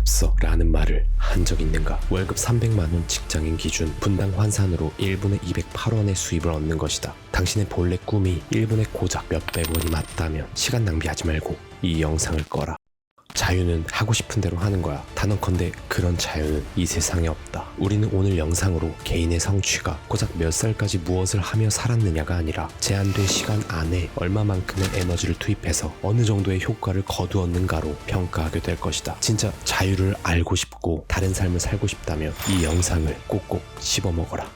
없어 라는 말을 한 적 있는가? 월급 300만원 직장인 기준 분당 환산으로 1분에 208원의 수입을 얻는 것이다. 당신의 본래 꿈이 1분에 고작 몇백 원이 맞다면 시간 낭비하지 말고 이 영상을 꺼라. 자유는 하고 싶은 대로 하는 거야. 단언컨대 그런 자유는 이 세상에 없다. 우리는 오늘 영상으로 개인의 성취가 고작 몇 살까지 무엇을 하며 살았느냐가 아니라 제한된 시간 안에 얼마만큼의 에너지를 투입해서 어느 정도의 효과를 거두었는가로 평가하게 될 것이다. 진짜 자유를 알고 싶고 다른 삶을 살고 싶다면 이 영상을 꼭꼭 씹어먹어라.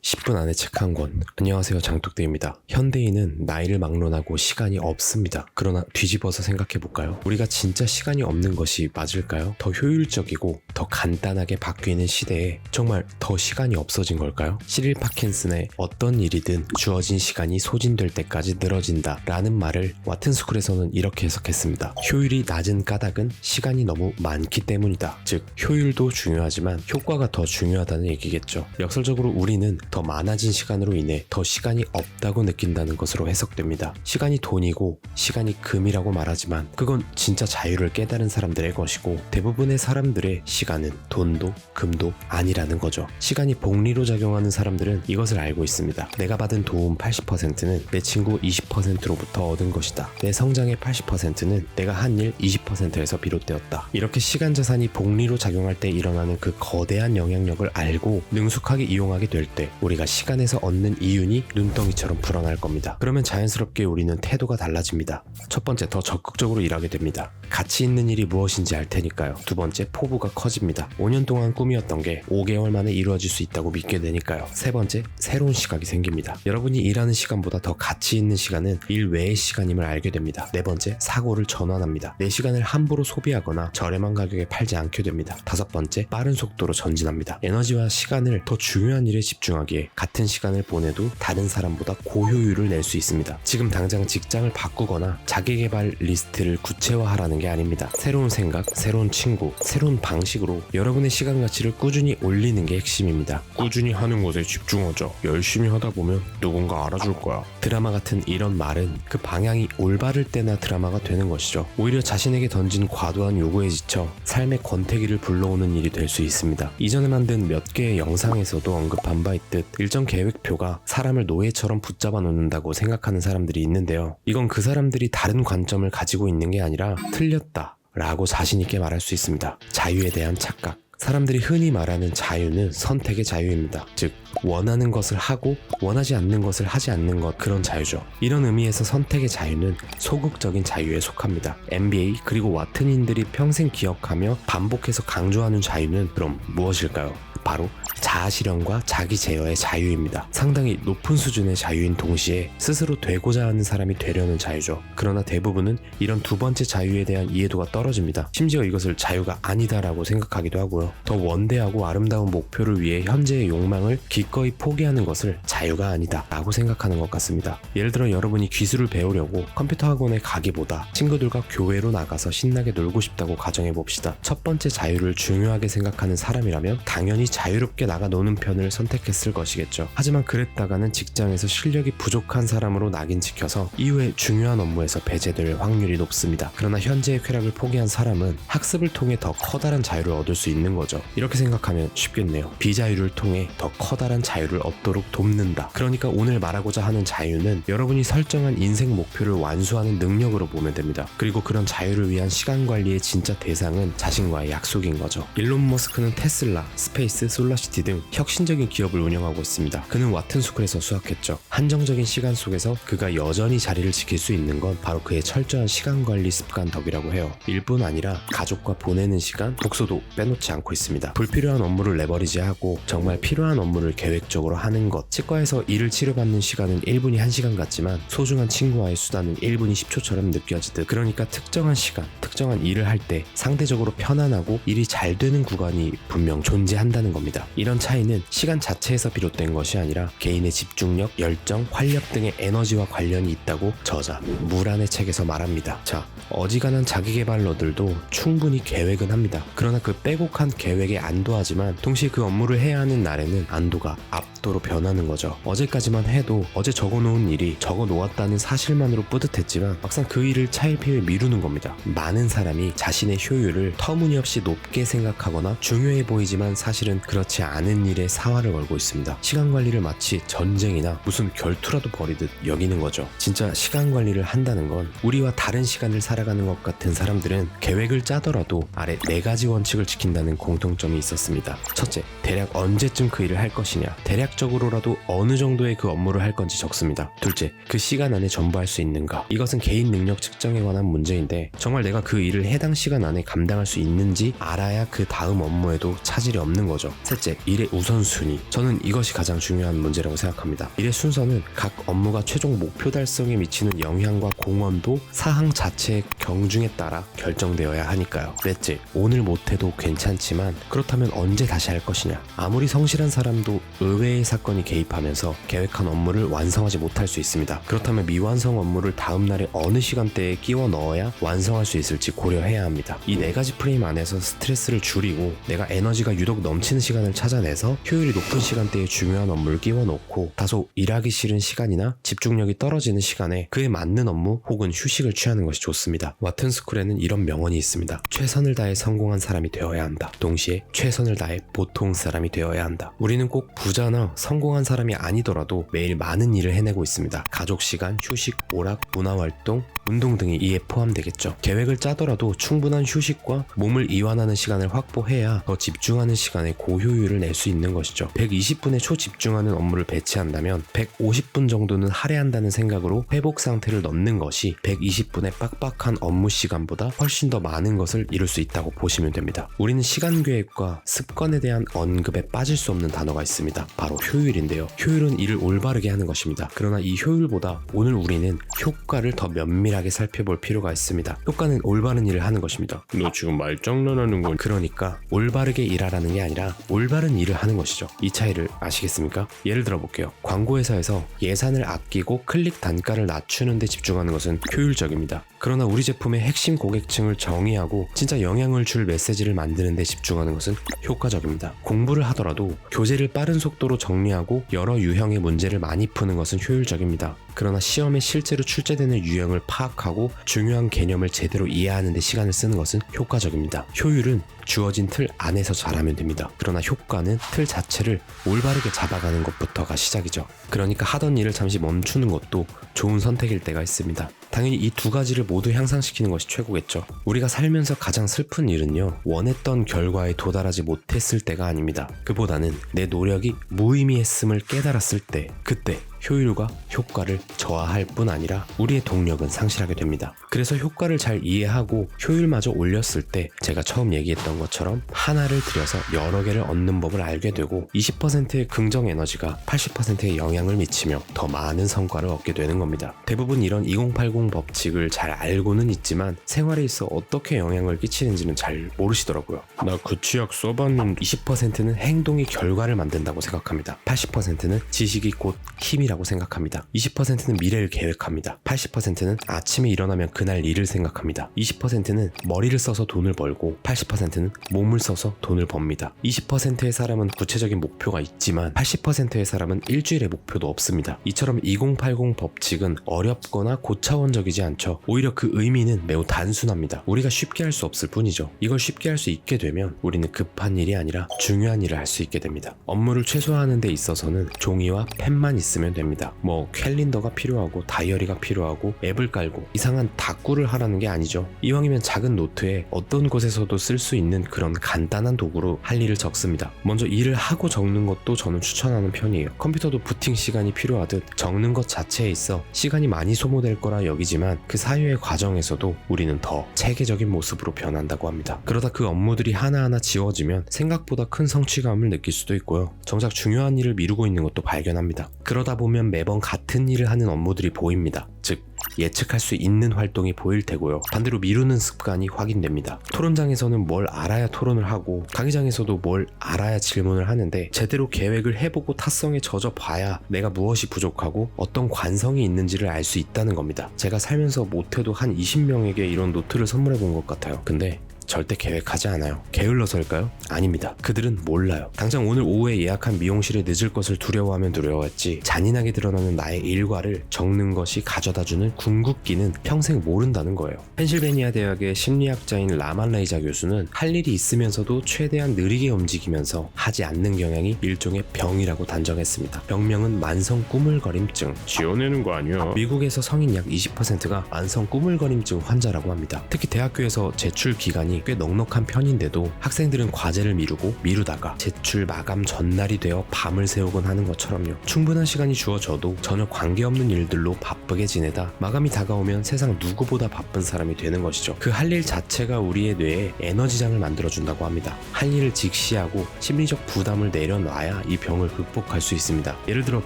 10분 안에 책 한 권. 안녕하세요, 장독대입니다. 현대인은 나이를 막론하고 시간이 없습니다. 그러나 뒤집어서 생각해볼까요? 우리가 진짜 시간이 없는 것이 맞을까요? 더 효율적이고 더 간단하게 바뀌는 시대에 정말 더 시간이 없어진 걸까요? 시릴 파킨슨의 어떤 일이든 주어진 시간이 소진될 때까지 늘어진다 라는 말을 와튼스쿨에서는 이렇게 해석했습니다. 효율이 낮은 까닭은 시간이 너무 많기 때문이다. 즉 효율도 중요하지만 효과가 더 중요하다는 얘기겠죠. 역설적으로 우리는 더 많아진 시간으로 인해 더 시간이 없다고 느낀다는 것으로 해석됩니다. 시간이 돈이고 시간이 금이라고 말하지만 그건 진짜 자유를 깨달은 사람들의 것이고 대부분의 사람들의 시간은 돈도 금도 아니라는 거죠. 시간이 복리로 작용하는 사람들은 이것을 알고 있습니다. 내가 받은 도움 80%는 내 친구 20%로부터 얻은 것이다. 내 성장의 80%는 내가 한 일 20%에서 비롯되었다. 이렇게 시간 자산이 복리로 작용할 때 일어나는 그 거대한 영향력을 알고 능숙하게 이용하게 될 때 우리가 시간에서 얻는 이윤이 눈덩이처럼 불어날 겁니다. 그러면 자연스럽게 우리는 태도가 달라집니다. 첫 번째, 더 적극적으로 일하게 됩니다. 가치 있는 일이 무엇인지 알 테니까요. 두 번째, 포부가 커집니다. 5년 동안 꿈이었던 게 5개월 만에 이루어질 수 있다고 믿게 되니까요. 세 번째, 새로운 시각이 생깁니다. 여러분이 일하는 시간보다 더 가치 있는 시간은 일 외의 시간임을 알게 됩니다. 네 번째, 사고를 전환합니다. 내 시간을 함부로 소비하거나 저렴한 가격에 팔지 않게 됩니다. 다섯 번째, 빠른 속도로 전진합니다. 에너지와 시간을 더 중요한 일에 집중하기에 같은 시간을 보내도 다른 사람보다 고효율을 낼 수 있습니다. 지금 당장 직장을 바꾸거나 자기개발 리스트를 구체화하라는 게 아닙니다. 새로운 생각, 새로운 친구, 새로운 방식으로 여러분의 시간 가치를 꾸준히 올리는 게 핵심입니다. 꾸준히 하는 것에 집중하자. 열심히 하다 보면 누군가 알아줄 거야. 드라마 같은 이런 말은 그 방향이 올바를 때나 드라마가 되는 것이죠. 오히려 자신에게 던진 과도한 요구에 지쳐 삶의 권태기를 불러오는 일이 될 수 있습니다. 이전에 만든 몇 개의 영상에서도 언급한 바 있듯 일정 계획표가 사람을 노예처럼 붙잡아 놓는다고 생각하는 사람들이 있는데요. 이건 그 사람들이 다른 관점을 가지고 있는 게 아니라 틀렸다 라고 자신있게 말할 수 있습니다. 자유에 대한 착각. 사람들이 흔히 말하는 자유는 선택의 자유입니다. 즉 원하는 것을 하고 원하지 않는 것을 하지 않는 것, 그런 자유죠. 이런 의미에서 선택의 자유는 소극적인 자유에 속합니다. MBA 그리고 와튼인들이 평생 기억하며 반복해서 강조하는 자유는 그럼 무엇일까요? 바로 자아실현과 자기 제어의 자유입니다. 상당히 높은 수준의 자유인 동시에 스스로 되고자 하는 사람이 되려는 자유죠. 그러나 대부분은 이런 두 번째 자유에 대한 이해도가 떨어집니다. 심지어 이것을 자유가 아니다라고 생각하기도 하고요. 더 원대하고 아름다운 목표를 위해 현재의 욕망을 기꺼이 포기하는 것을 자유가 아니다 라고 생각하는 것 같습니다. 예를 들어 여러분이 기술을 배우려고 컴퓨터 학원에 가기보다 친구들과 교회로 나가서 신나게 놀고 싶다고 가정해봅시다. 첫 번째 자유를 중요하게 생각하는 사람이라면 당연히 자유롭게 나가 노는 편을 선택했을 것이겠죠. 하지만 그랬다가는 직장에서 실력이 부족한 사람으로 낙인 찍혀서 이후에 중요한 업무에서 배제될 확률이 높습니다. 그러나 현재의 쾌락을 포기한 사람은 학습을 통해 더 커다란 자유를 얻을 수 있는 거죠. 이렇게 생각하면 쉽겠네요. 비자유를 통해 더 커다란 자유를 얻도록 돕는다. 그러니까 오늘 말하고자 하는 자유는 여러분이 설정한 인생 목표를 완수하는 능력으로 보면 됩니다. 그리고 그런 자유를 위한 시간 관리의 진짜 대상은 자신과의 약속인 거죠. 일론 머스크는 테슬라, 스페이스, 솔라시티 등 혁신적인 기업을 운영하고 있습니다. 그는 와튼스쿨에서 수학했죠. 한정적인 시간 속에서 그가 여전히 자리를 지킬 수 있는 건 바로 그의 철저한 시간 관리 습관 덕이라고 해요. 일뿐 아니라 가족과 보내는 시간, 독서도 빼놓지 않고 있습니다. 불필요한 업무를 레버리지하고 정말 필요한 업무를 계획적으로 하는 것. 치과에서 일을 치료받는 시간은 1분이 1시간 같지만 소중한 친구와의 수다는 1분이 10초처럼 느껴지듯, 그러니까 특정한 시간, 특정한 일을 할 때 상대적으로 편안하고 일이 잘 되는 구간이 분명 존재한다는 겁니다. 이런 차이는 시간 자체에서 비롯된 것이 아니라 개인의 집중력, 열정, 활력 등의 에너지와 관련이 있다고 저자 무란의 책에서 말합니다. 자, 어지간한 자기계발러들도 충분히 계획은 합니다. 그러나 그 빼곡한 계획에 안도하지만 동시에 그 업무를 해야 하는 날에는 안도가 압도로 변하는 거죠. 어제까지만 해도 어제 적어놓은 일이 적어놓았다는 사실만으로 뿌듯했지만 막상 그 일을 차일피일 미루는 겁니다. 많은 사람이 자신의 효율을 터무니없이 높게 생각하거나 중요해 보이지만 사실은 그렇지 않은 일에 사활을 걸고 있습니다. 시간 관리를 마치 전쟁이나 무슨 결투라도 벌이듯 여기는 거죠. 진짜 시간 관리를 한다는 건 우리와 다른 시간을 살아가는 것 같은 사람들은 계획을 짜더라도 아래 4가지 원칙을 지킨다는 공통점이 있었습니다. 첫째, 대략 언제쯤 그 일을 할 것이냐. 대략적으로라도 어느 정도의 그 업무를 할 건지 적습니다. 둘째, 그 시간 안에 전부 할 수 있는가. 이것은 개인 능력 측정에 관한 문제인데 정말 내가 그 일을 해당 시간 안에 감당할 수 있는지 알아야 그 다음 업무에도 차질이 없는 거죠. 셋째, 일의 우선순위. 저는 이것이 가장 중요한 문제라고 생각합니다. 일의 순서는 각 업무가 최종 목표 달성에 미치는 영향과 공헌도 사항 자체의 경중에 따라 결정되어야 하니까요. 넷째, 오늘 못해도 괜찮지만 그렇다면 언제 다시 할 것이냐. 아무리 성실한 사람도 의외의 사건이 개입하면서 계획한 업무를 완성하지 못할 수 있습니다. 그렇다면 미완성 업무를 다음날의 어느 시간대에 끼워 넣어야 완성할 수 있을지 고려해야 합니다. 이 4가지 프레임 안에서 스트레스를 줄이고 내가 에너지가 유독 넘치는 시간을 찾아내서 효율이 높은 시간대에 중요한 업무를 끼워 넣고 다소 일하기 싫은 시간이나 집중력이 떨어지는 시간에 그에 맞는 업무 혹은 휴식을 취하는 것이 좋습니다. 와튼스쿨에는 이런 명언이 있습니다. 최선을 다해 성공한 사람이 되어야 한다. 동시에 최선을 다해 보통 사람이 되어야 한다. 우리는 꼭 부자나 성공한 사람이 아니더라도 매일 많은 일을 해내고 있습니다. 가족 시간, 휴식, 오락, 문화활동, 운동 등이 이에 포함되겠죠. 계획을 짜더라도 충분한 휴식과 몸을 이완하는 시간을 확보해야 더 집중하는 시간에 고효율을 낼 수 있는 것이죠. 120분에 초집중하는 업무를 배치한다면 150분 정도는 할애한다는 생각으로 회복 상태를 넣는 것이 120분의 빡빡한 업무 시간보다 훨씬 더 많은 것을 이룰 수 있다고 보시면 됩니다. 우리는 시간 계획과 습관에 대한 언급에 빠질 수 없는 단어가 있습니다. 바로 효율인데요. 효율은 일을 올바르게 하는 것입니다. 그러나 이 효율보다 오늘 우리는 효과를 더 면밀하게 살펴볼 필요가 있습니다. 효과는 올바른 일을 하는 것입니다. 너 지금 말장난하는 건 그러니까 올바르게 일하라는 게 아니라 올바른 일을 하는 것이죠. 이 차이를 아시겠습니까? 예를 들어 볼게요. 광고회사에서 예산을 아끼고 클릭 단가를 낮추는 데 집중하는 것은 효율적입니다. 그러나 우리 제품의 핵심 고객층을 정의하고 진짜 영향을 줄 메시지를 만드는 데 집중하는 것은 효과적입니다. 공부를 하더라도 교재를 빠른 속도로 정리하고 여러 유형의 문제를 많이 푸는 것은 효율적입니다. 그러나 시험에 실제로 출제되는 유형을 파악하고 중요한 개념을 제대로 이해하는 데 시간을 쓰는 것은 효과적입니다. 효율은 주어진 틀 안에서 잘하면 됩니다. 그러나 효과는 틀 자체를 올바르게 잡아가는 것부터가 시작이죠. 그러니까 하던 일을 잠시 멈추는 것도 좋은 선택일 때가 있습니다. 당연히 이 2가지를 모두 향상시키는 것이 최고겠죠. 우리가 살면서 가장 슬픈 일은요, 원했던 결과에 도달하지 못했을 때가 아닙니다. 그보다는 내 노력이 무의미했음을 깨달았을 때, 그때 효율과 효과를 저하할 뿐 아니라 우리의 동력은 상실하게 됩니다. 그래서 효과를 잘 이해하고 효율마저 올렸을 때 제가 처음 얘기했던 것처럼 하나를 들여서 여러 개를 얻는 법을 알게 되고 20%의 긍정 에너지가 80%의 영향을 미치며 더 많은 성과를 얻게 되는 겁니다. 대부분 이런 2080 법칙을 잘 알고는 있지만 생활에 있어 어떻게 영향을 끼치는지는 잘 모르시더라고요. 나 그 치약 써봤는데 20%는 행동이 결과를 만든다고 생각합니다. 80%는 지식이 곧 힘이라고 생각합니다. 20%는 미래를 계획합니다. 80%는 아침에 일어나면 그날 일을 생각합니다. 20%는 머리를 써서 돈을 벌고 80%는 몸을 써서 돈을 법니다. 20%의 사람은 구체적인 목표가 있지만 80%의 사람은 일주일의 목표도 없습니다. 이처럼 2080 법칙은 어렵거나 고차원적이지 않죠. 오히려 그 의미는 매우 단순합니다. 우리가 쉽게 할 수 없을 뿐이죠. 이걸 쉽게 할 수 있게 되면 우리는 급한 일이 아니라 중요한 일을 할 수 있게 됩니다. 업무를 최소화하는 데 있어서는 종이와 펜만 있으면 됩니다. 캘린더가 필요하고 다이어리가 필요하고 앱을 깔고 이상한 다꾸를 하라는 게 아니죠. 이왕이면 작은 노트에 어떤 곳에서도 쓸 수 있는 그런 간단한 도구로 할 일을 적습니다. 먼저 일을 하고 적는 것도 저는 추천하는 편이에요. 컴퓨터도 부팅 시간이 필요하듯 적는 것 자체에 있어 시간이 많이 소모될 거라 여기지만 그 사유의 과정에서도 우리는 더 체계적인 모습으로 변한다고 합니다. 그러다 그 업무들이 하나하나 지워지면 생각보다 큰 성취감을 느낄 수도 있고요. 정작 중요한 일을 미루고 있는 것도 발견합니다. 그러다 보면 매번 같은 일을 하는 업무들이 보입니다. 즉 예측할 수 있는 활동이 보일 테고요. 반대로 미루는 습관이 확인됩니다. 토론장에서는 뭘 알아야 토론을 하고 강의장에서도 뭘 알아야 질문을 하는데 제대로 계획을 해보고 타성에 젖어 봐야 내가 무엇이 부족하고 어떤 관성이 있는지를 알 수 있다는 겁니다. 제가 살면서 못해도 한 20명에게 이런 노트를 선물해 본 것 같아요. 근데 절대 계획하지 않아요. 게을러서일까요? 아닙니다. 그들은 몰라요. 당장 오늘 오후에 예약한 미용실에 늦을 것을 두려워하면 두려워했지 잔인하게 드러나는 나의 일과를 적는 것이 가져다주는 궁극기는 평생 모른다는 거예요. 펜실베니아 대학의 심리학자인 라말레이자 교수는 할 일이 있으면서도 최대한 느리게 움직이면서 하지 않는 경향이 일종의 병이라고 단정했습니다. 병명은 만성 꾸물거림증. 지어내는 거 아니야? 미국에서 성인 약 20%가 만성 꾸물거림증 환자라고 합니다. 특히 대학교에서 제출 기간이 꽤 넉넉한 편인데도 학생들은 과제를 미루다가 제출 마감 전날이 되어 밤을 새우곤 하는 것처럼요. 충분한 시간이 주어져도 전혀 관계없는 일들로 바쁘게 지내다 마감이 다가오면 세상 누구보다 바쁜 사람이 되는 것이죠. 그 할 일 자체가 우리의 뇌에 에너지장을 만들어준다고 합니다. 할 일을 직시하고 심리적 부담을 내려놔야 이 병을 극복할 수 있습니다. 예를 들어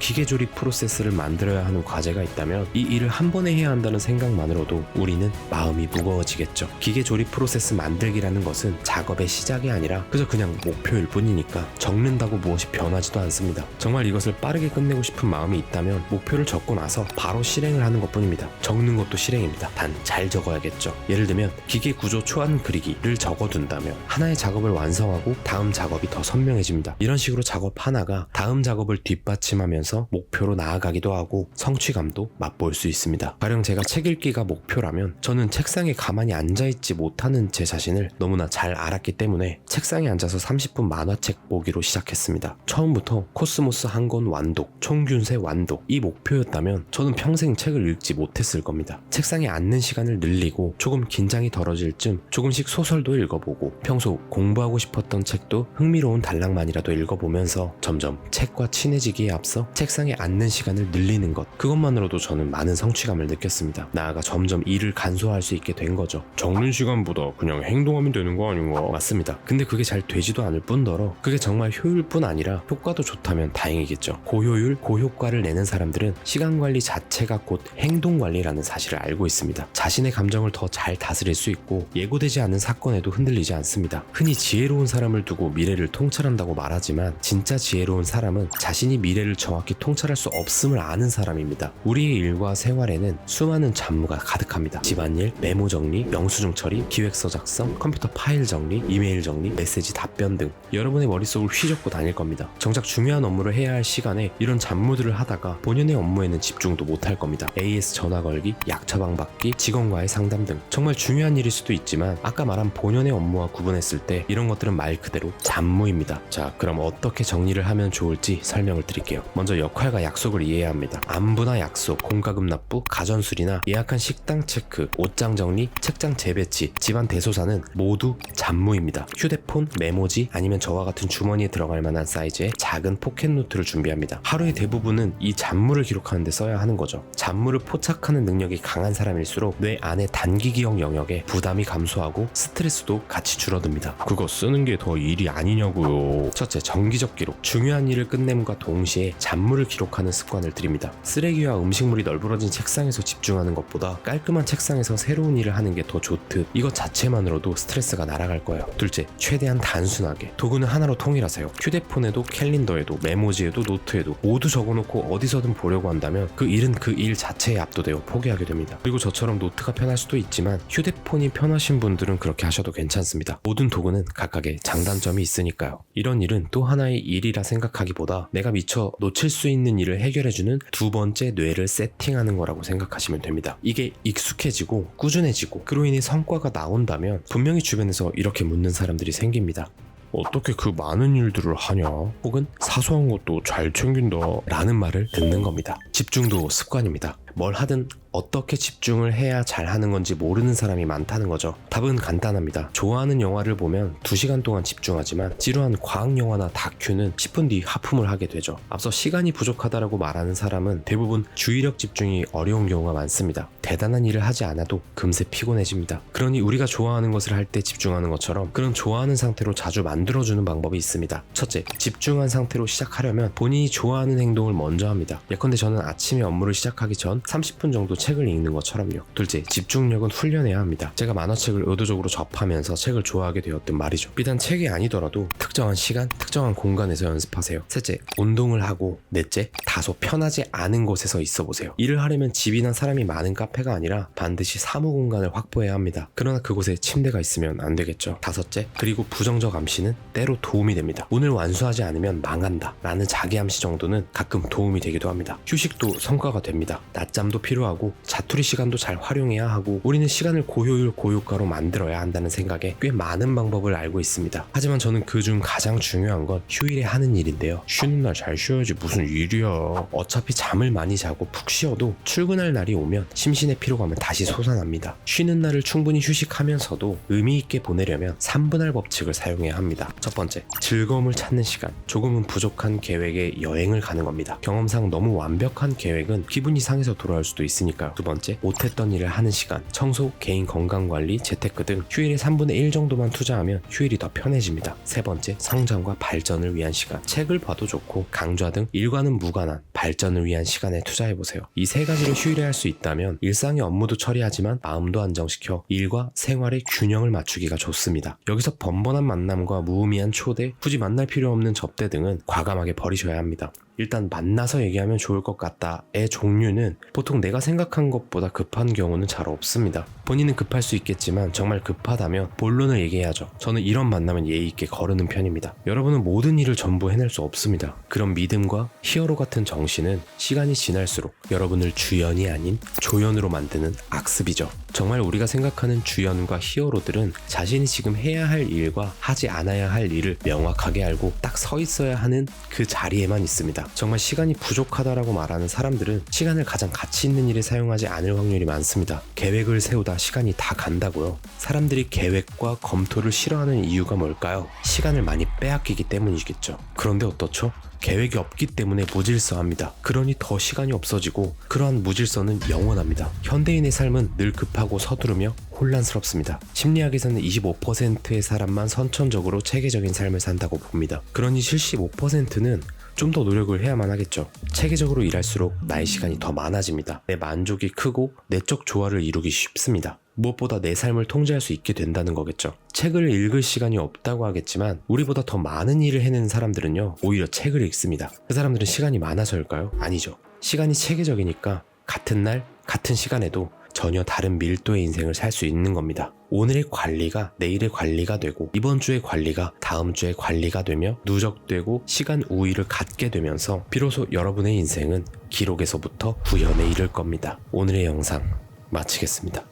기계 조립 프로세스를 만들어야 하는 과제가 있다면 이 일을 한 번에 해야 한다는 생각만으로도 우리는 마음이 무거워지겠죠. 기계 조립 프로세스 만들기라는 것은 작업의 시작이 아니라 그냥 목표일 뿐이니까 적는다고 무엇이 변하지도 않습니다. 정말 이것을 빠르게 끝내고 싶은 마음이 있다면 목표를 적고 나서 바로 실행을 하는 것뿐입니다. 적는 것도 실행입니다. 단 잘 적어야겠죠. 예를 들면 기계 구조 초안 그리기를 적어둔다면 하나의 작업을 완성하고 다음 작업이 더 선명해집니다. 이런 식으로 작업 하나가 다음 작업을 뒷받침하면서 목표로 나아가기도 하고 성취감도 맛볼 수 있습니다. 가령 제가 책 읽기가 목표라면 저는 책상에 가만히 앉아있지 못하는 제 자신을 너무나 잘 알았기 때문에 책상에 앉아서 30분 만화책 보기로 시작했습니다. 처음부터 코스모스 한 권 완독, 총균세 완독 이 목표였다면 저는 평생 책을 읽지 못했을 겁니다. 책상에 앉는 시간을 늘리고 조금 긴장이 덜어질 쯤 조금씩 소설도 읽어보고 평소 공부하고 싶었던 책도 흥미로운 단락만이라도 읽어보면서 점점 책과 친해지기에 앞서 책상에 앉는 시간을 늘리는 것 그것만으로도 저는 많은 성취감을 느꼈습니다. 나아가 점점 일을 간소화할 수 있게 된 거죠. 적는 시간보다 그냥 행동하면 되는 거 아닌가? 맞습니다. 근데 그게 잘 되지도 않을 뿐더러 그게 정말 효율뿐 아니라 효과도 좋다면 다행이겠죠. 고효율, 고효과를 내는 사람들은 시간관리 자체가 곧 행동관리라는 사실을 알고 있습니다. 자신의 감정을 더 잘 다스릴 수 있고 예고되지 않은 사건에도 흔들리지 않습니다. 흔히 지혜로운 사람을 두고 미래를 통찰한다고 말하지만 진짜 지혜로운 사람은 자신이 미래를 정확히 통찰할 수 없음을 아는 사람입니다. 우리의 일과 생활에는 수많은 잡무가 가득합니다. 집안일, 메모 정리, 영수증 처리, 기획서 작성, 컴퓨터 파일 정리, 이메일 정리, 메시지 답변 등 여러분의 머릿속을 휘젓고 다닐 겁니다. 정작 중요한 업무를 해야 할 시간에 이런 잡무들을 하다가 본연의 업무에는 집중도 못할 겁니다. AS 전화 걸기, 약 처방 받기, 직원과의 상담 등 정말 중요한 일일 수도 있지만 아까 말한 본연의 업무와 구분했을 때 이런 것들은 말 그대로 잡무입니다. 자, 그럼 어떻게 정리를 하면 좋을지 설명을 드릴게요. 먼저 역할과 약속을 이해해야 합니다. 안부나 약속, 공과금 납부, 가전수리나 예약한 식당 체크, 옷장 정리, 책장 재배치, 집안 대소사는 모두 잡무입니다. 휴대폰, 메모지 아니면 저와 같은 주머니에 들어갈 만한 사이즈의 작은 포켓노트를 준비합니다. 하루의 대부분은 이 잡무를 기록하는 데 써야 하는 거죠. 잡무를 포착하는 능력이 강한 사람일수록 뇌 안의 단기 기억 영역에 부담이 감소하고 스트레스도 같이 줄어듭니다. 그거 쓰는 게 더 일이 아니냐고요. 첫째, 정기적 기록. 중요한 일을 끝냄과 동시에 잡무를 기록하는 습관을 들입니다. 쓰레기와 음식물이 널브러진 책상에서 집중하는 것보다 깔끔한 책상에서 새로운 일을 하는 게 더 좋듯 이것 자체만으로도 스트레스가 날아갈 거예요. 둘째, 최대한 단순하게. 도구는 하나로 통일하세요. 휴대폰에도 캘린더에도 메모지에도 노트에도 모두 적어놓고 어디서든 보려고 한다면 그 일은 그 일 자체에 압도되어 포기하게 됩니다. 그리고 저처럼 노트가 편할 수도 있지만 휴대폰이 편하신 분들은 그렇게 하셔도 괜찮습니다. 모든 도구는 각각의 장단점이 있으니까요. 이런 일은 또 하나의 일이라 생각하기보다 내가 미처 놓칠 수 있는 일을 해결해주는 두 번째 뇌를 세팅하는 거라고 생각하시면 됩니다. 이게 익숙해지고 꾸준해지고 그로 인해 성과가 나온다면 분명히 주변에서 이렇게 묻는 사람들이 생깁니다. 어떻게 그 많은 일들을 하냐? 혹은 사소한 것도 잘 챙긴다 라는 말을 듣는 겁니다. 집중도 습관입니다. 뭘 하든 어떻게 집중을 해야 잘하는 건지 모르는 사람이 많다는 거죠. 답은 간단합니다. 좋아하는 영화를 보면 2시간 동안 집중하지만 지루한 과학 영화나 다큐는 10분 뒤 하품을 하게 되죠. 앞서 시간이 부족하다라고 말하는 사람은 대부분 주의력 집중이 어려운 경우가 많습니다. 대단한 일을 하지 않아도 금세 피곤해집니다. 그러니 우리가 좋아하는 것을 할 때 집중하는 것처럼 그런 좋아하는 상태로 자주 만들어주는 방법이 있습니다. 첫째, 집중한 상태로 시작하려면 본인이 좋아하는 행동을 먼저 합니다. 예컨대 저는 아침에 업무를 시작하기 전 하면 30분 정도 책을 읽는 것처럼요. 둘째, 집중력은 훈련해야 합니다. 제가 만화책을 의도적으로 접하면서 책을 좋아하게 되었던 말이죠. 비단 책이 아니더라도 특정한 시간, 특정한 공간에서 연습하세요. 셋째, 운동을 하고. 넷째, 다소 편하지 않은 곳에서 있어 보세요. 일을 하려면 집이나 사람이 많은 카페가 아니라 반드시 사무 공간을 확보해야 합니다. 그러나 그곳에 침대가 있으면 안 되겠죠. 다섯째, 그리고 부정적 암시는 때로 도움이 됩니다. 오늘 완수하지 않으면 망한다 라는 자기 암시 정도는 가끔 도움이 되기도 합니다. 휴식도 성과가 됩니다. 낮잠도 필요하고 자투리 시간도 잘 활용해야 하고 우리는 시간을 고효율 고효과로 만들어야 한다는 생각에 꽤 많은 방법을 알고 있습니다. 하지만 저는 그중 가장 중요한 건 휴일에 하는 일인데요. 쉬는 날 잘 쉬어야지 무슨 일이야. 어차피 잠을 많이 자고 푹 쉬어도 출근할 날이 오면 심신의 피로감은 다시 솟아납니다. 쉬는 날을 충분히 휴식하면서도 의미 있게 보내려면 3분할 법칙을 사용해야 합니다. 첫 번째, 즐거움을 찾는 시간. 조금은 부족한 계획에 여행을 가는 겁니다. 경험상 너무 완벽한 계획은 기분이 상해서 돌아올 수도 있으니까요. 두 번째, 못했던 일을 하는 시간. 청소, 개인 건강관리, 재테크 등 휴일에 3분의 1 정도만 투자하면 휴일이 더 편해집니다. 세 번째, 성장과 발전을 위한 시간. 책을 봐도 좋고 강좌 등 일과는 무관한 발전을 위한 시간에 투자해보세요. 이 세 가지를 휴일에 할 수 있다면 일상의 업무도 처리하지만 마음도 안정시켜 일과 생활의 균형을 맞추기가 좋습니다. 여기서 번번한 만남과 무의미한 초대, 굳이 만날 필요 없는 접대 등은 과감하게 버리셔야 합니다. 일단 만나서 얘기하면 좋을 것 같다의 종류는 보통 내가 생각한 것보다 급한 경우는 잘 없습니다. 본인은 급할 수 있겠지만 정말 급하다면 본론을 얘기해야죠. 저는 이런 만남은 예의 있게 거르는 편입니다. 여러분은 모든 일을 전부 해낼 수 없습니다. 그런 믿음과 히어로 같은 정신은 시간이 지날수록 여러분을 주연이 아닌 조연으로 만드는 악습이죠. 정말 우리가 생각하는 주연과 히어로들은 자신이 지금 해야 할 일과 하지 않아야 할 일을 명확하게 알고 딱 서 있어야 하는 그 자리에만 있습니다. 정말 시간이 부족하다라고 말하는 사람들은 시간을 가장 가치 있는 일에 사용하지 않을 확률이 많습니다. 계획을 세우다 시간이 다 간다고요. 사람들이 계획과 검토를 싫어하는 이유가 뭘까요? 시간을 많이 빼앗기기 때문이겠죠. 그런데 어떻죠? 계획이 없기 때문에 무질서합니다. 그러니 더 시간이 없어지고 그러한 무질서는 영원합니다. 현대인의 삶은 늘 급하고 서두르며 혼란스럽습니다. 심리학에서는 25%의 사람만 선천적으로 체계적인 삶을 산다고 봅니다. 그러니 75%는 좀 더 노력을 해야만 하겠죠. 체계적으로 일할수록 나의 시간이 더 많아집니다. 내 만족이 크고 내적 조화를 이루기 쉽습니다. 무엇보다 내 삶을 통제할 수 있게 된다는 거겠죠. 책을 읽을 시간이 없다고 하겠지만 우리보다 더 많은 일을 해내는 사람들은요 오히려 책을 읽습니다. 그 사람들은 시간이 많아서일까요? 아니죠. 시간이 체계적이니까 같은 날 같은 시간에도 전혀 다른 밀도의 인생을 살 수 있는 겁니다. 오늘의 관리가 내일의 관리가 되고 이번 주의 관리가 다음 주의 관리가 되며 누적되고 시간 우위를 갖게 되면서 비로소 여러분의 인생은 기록에서부터 구현에 이를 겁니다. 오늘의 영상 마치겠습니다.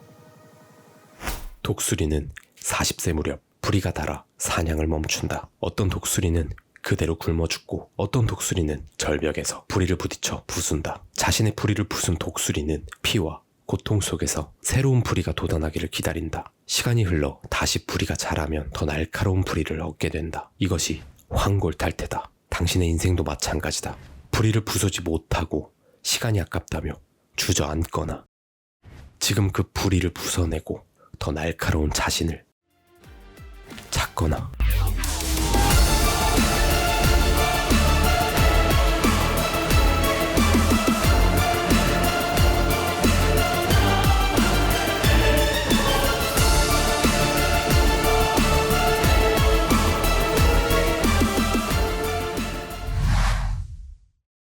독수리는 40세 무렵 부리가 닳아 사냥을 멈춘다. 어떤 독수리는 그대로 굶어 죽고 어떤 독수리는 절벽에서 부리를 부딪혀 부순다. 자신의 부리를 부순 독수리는 피와 고통 속에서 새로운 부리가 돋아나기를 기다린다. 시간이 흘러 다시 부리가 자라면 더 날카로운 부리를 얻게 된다. 이것이 황골탈퇴다. 당신의 인생도 마찬가지다. 부리를 부수지 못하고 시간이 아깝다며 주저앉거나 지금 그 부리를 부숴내고 더 날카로운 자신을 찾거나